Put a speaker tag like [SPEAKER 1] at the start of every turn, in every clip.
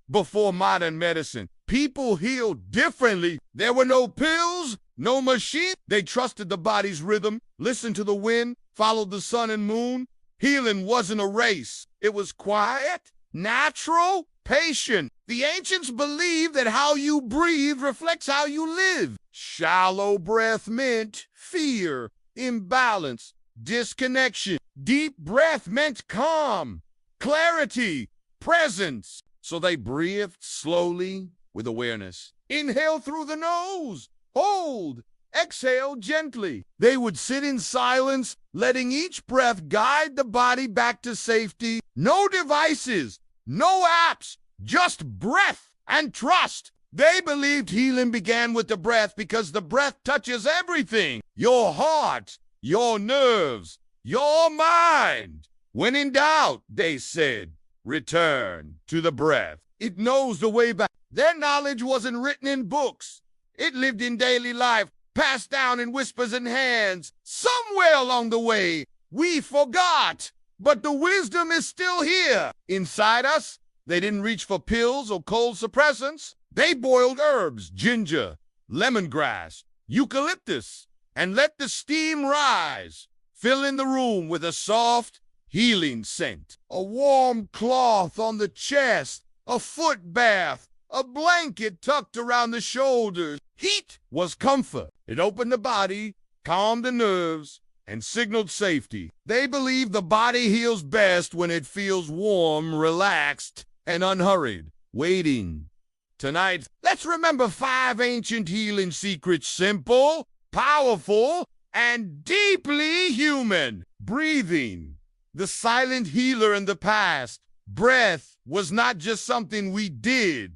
[SPEAKER 1] before modern medicine. People healed differently. There were no pills, no machine. They trusted the body's rhythm, listened to the wind, followed the sun and moon. Healing wasn't a race. It was quiet, natural, patient. The ancients believed that how you breathe reflects how you live. Shallow breath meant fear, imbalance, disconnection. Deep breath meant calm, clarity, presence. So they breathed slowly with awareness. Inhale through the nose, hold, exhale gently. They would sit in silence, letting each breath guide the body back to safety. No devices, no apps, just breath and trust. They believed healing began with the breath because the breath touches everything. Your heart, your nerves, your mind. When in doubt, they said, return to the breath. It knows the way back. Their knowledge wasn't written in books. It lived in daily life, passed down in whispers and hands. Somewhere along the way, we forgot. But the wisdom is still here. Inside us, they didn't reach for pills or cold suppressants. They boiled herbs, ginger, lemongrass, eucalyptus, and let the steam rise, filling the room with a soft, healing scent. A warm cloth on the chest, a foot bath, a blanket tucked around the shoulders. Heat was comfort. It opened the body, calmed the nerves, and signaled safety. They believe the body heals best when it feels warm, relaxed, and unhurried, waiting. Tonight, let's remember 5 ancient healing secrets: simple, powerful, and deeply human. Breathing, the silent healer in the past. Breath was not just something we did.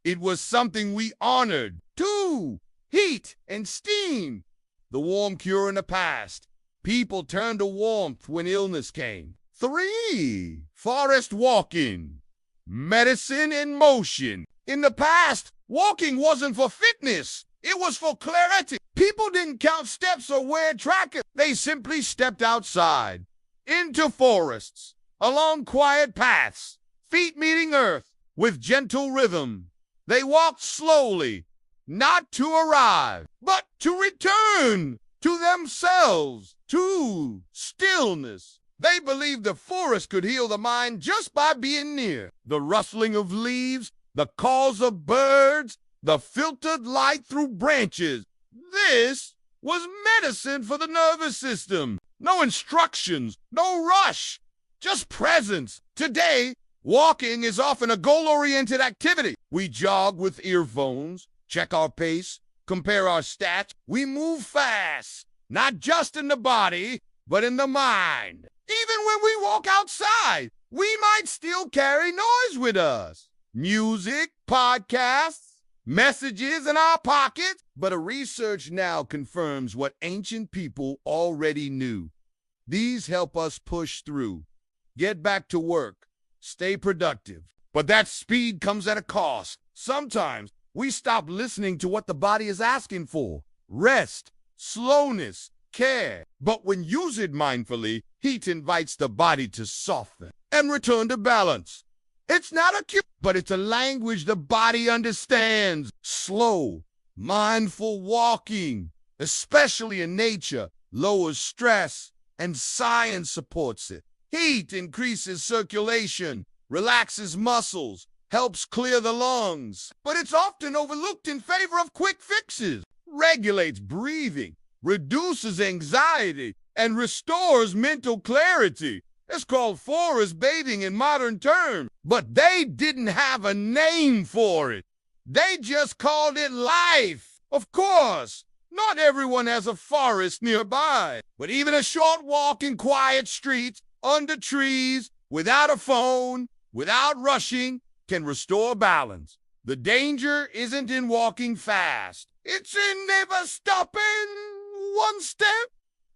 [SPEAKER 1] It was something we honored. 2, heat and steam, the warm cure in the past. People turned to warmth when illness came. 3, forest walking, medicine in motion. In the past, walking wasn't for fitness. It was for clarity. People didn't count steps or wear trackers. They simply stepped outside, into forests, along quiet paths, feet meeting earth with gentle rhythm. They walked slowly, not to arrive, but to return to themselves, to stillness. They believed the forest could heal the mind just by being near. The rustling of leaves, the calls of birds, the filtered light through branches. This was medicine for the nervous system. No instructions, no rush, just presence. Today, walking is often a goal-oriented activity. We jog with earphones, check our pace, compare our stats. We move fast, not just in the body, but in the mind. Even when we walk outside, we might still carry noise with us. Music, podcasts, messages in our pockets. But a research now confirms what ancient people already knew. These help us push through, get back to work, stay productive. But that speed comes at a cost. Sometimes we stop listening to what the body is asking for. Rest, slowness, care. But when used mindfully, heat invites the body to soften and return to balance. It's not a cue, but it's a language the body understands. Slow, mindful walking, especially in nature, lowers stress, and science supports it. Heat increases circulation, relaxes muscles, helps clear the lungs, but it's often overlooked in favor of quick fixes. Regulates breathing, reduces anxiety, and restores mental clarity. It's called forest bathing in modern terms, but they didn't have a name for it. They just called it life. Of course, not everyone has a forest nearby, but even a short walk in quiet streets, under trees, without a phone, without rushing, can restore balance. The danger isn't in walking fast. It's in never stopping. One step,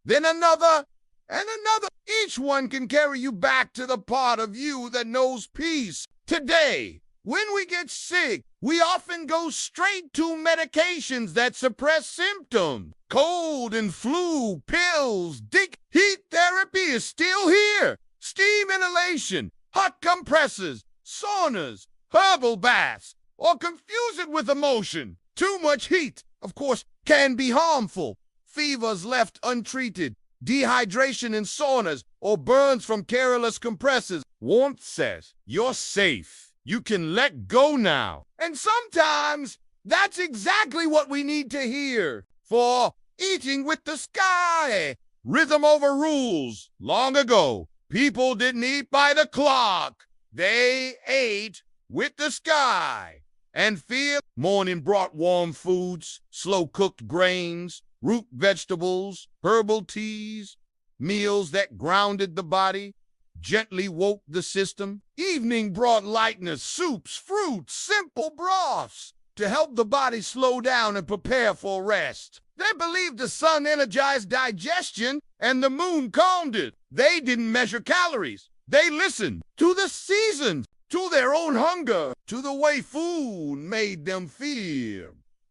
[SPEAKER 1] then another, and another. Each one can carry you back to the part of you that knows peace. Today, when we get sick, we often go straight to medications that suppress symptoms. Cold and flu, pills, heat therapy is still here. Steam inhalation, hot compressors, saunas, herbal baths, or confuse it with emotion. Too much heat, of course, can be harmful. Fevers left untreated, dehydration in saunas, or burns from careless compresses. Warmth says, you're safe. You can let go now. And sometimes that's exactly what we need to hear. For eating with the sky, rhythm over rules. Long ago, people didn't eat by the clock. They ate with the sky. And fear, morning brought warm foods, slow-cooked grains, root vegetables, herbal teas, meals that grounded the body, gently woke the system. Evening brought lightness, soups, fruits, simple broths to help the body slow down and prepare for rest. They believed the sun energized digestion and the moon calmed it. They didn't measure calories. They listened to the seasons, to their own hunger, to the way food made them feel.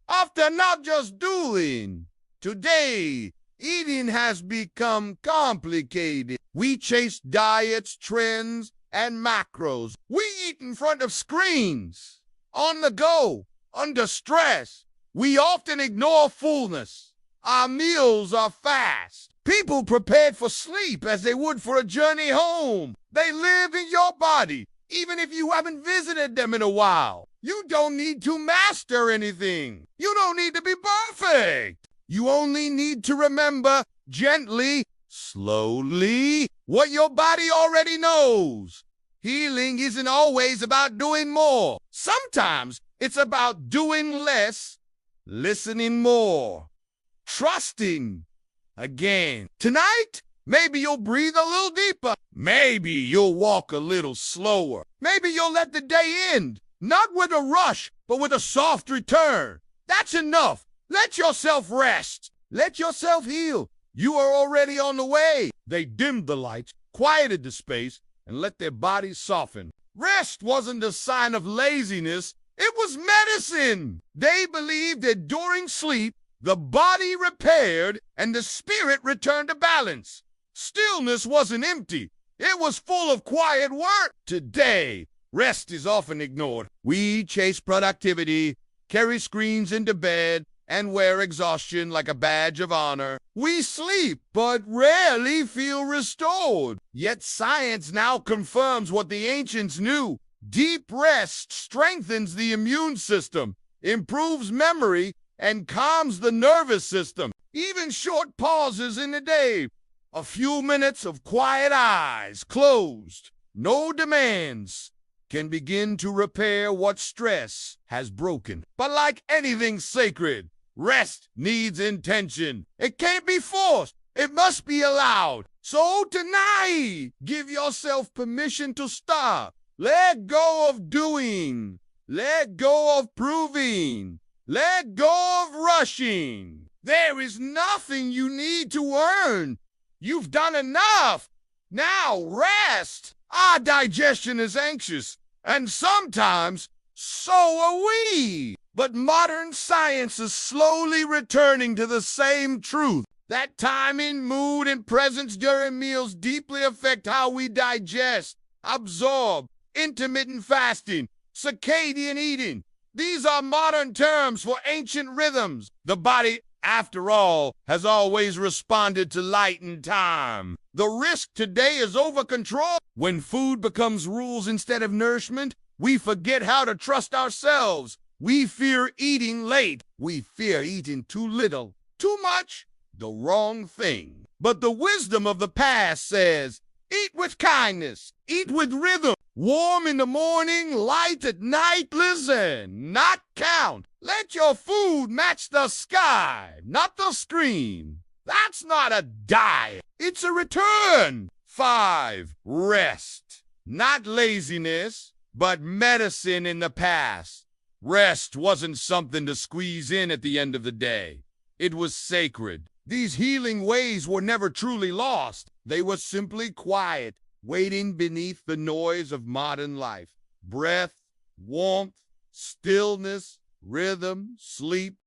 [SPEAKER 1] After not just doing, today, eating has become complicated. We chase diets, trends, and macros. We eat in front of screens, on the go, under stress. We often ignore fullness. Our meals are fast. People prepared for sleep as they would for a journey home. They live in your body, even if you haven't visited them in a while. You don't need to master anything. You don't need to be perfect. You only need to remember gently, slowly, what your body already knows. Healing isn't always about doing more. Sometimes it's about doing less, listening more, trusting again. Tonight, maybe you'll breathe a little deeper. Maybe you'll walk a little slower. Maybe you'll let the day end, not with a rush, but with a soft return. That's enough. Let yourself rest. Let yourself heal. You are already on the way. They dimmed the lights, quieted the space, and let their bodies soften. Rest wasn't a sign of laziness. It was medicine. They believed that during sleep, the body repaired and the spirit returned to balance. Stillness wasn't empty. It was full of quiet work. Today, rest is often ignored. We chase productivity, carry screens into bed, and wear exhaustion like a badge of honor. We sleep, but rarely feel restored. Yet science now confirms what the ancients knew. Deep rest strengthens the immune system, improves memory, and calms the nervous system. Even short pauses in the day, a few minutes of quiet eyes closed, no demands, can begin to repair what stress has broken. But like anything sacred, rest needs intention. It can't be forced. It must be allowed. So tonight, give yourself permission to stop. Let go of doing. Let go of proving. Let go of rushing. There is nothing you need to earn. You've done enough. Now rest. Our digestion is anxious, and sometimes so are we. But modern science is slowly returning to the same truth. That timing, mood, and presence during meals deeply affect how we digest, absorb. Intermittent fasting, circadian eating. These are modern terms for ancient rhythms. The body, after all, has always responded to light and time. The risk today is over-control. When food becomes rules instead of nourishment, we forget how to trust ourselves. We fear eating late. We fear eating too little, too much, the wrong thing. But the wisdom of the past says, eat with kindness, eat with rhythm. Warm in the morning, light at night. Listen, not count. Let your food match the sky, not the screen. That's not a diet. It's a return. 5, rest. Not laziness, but medicine in the past. Rest wasn't something to squeeze in at the end of the day. It was sacred. These healing ways were never truly lost. They were simply quiet, waiting beneath the noise of modern life. Breath, warmth, stillness, rhythm, sleep,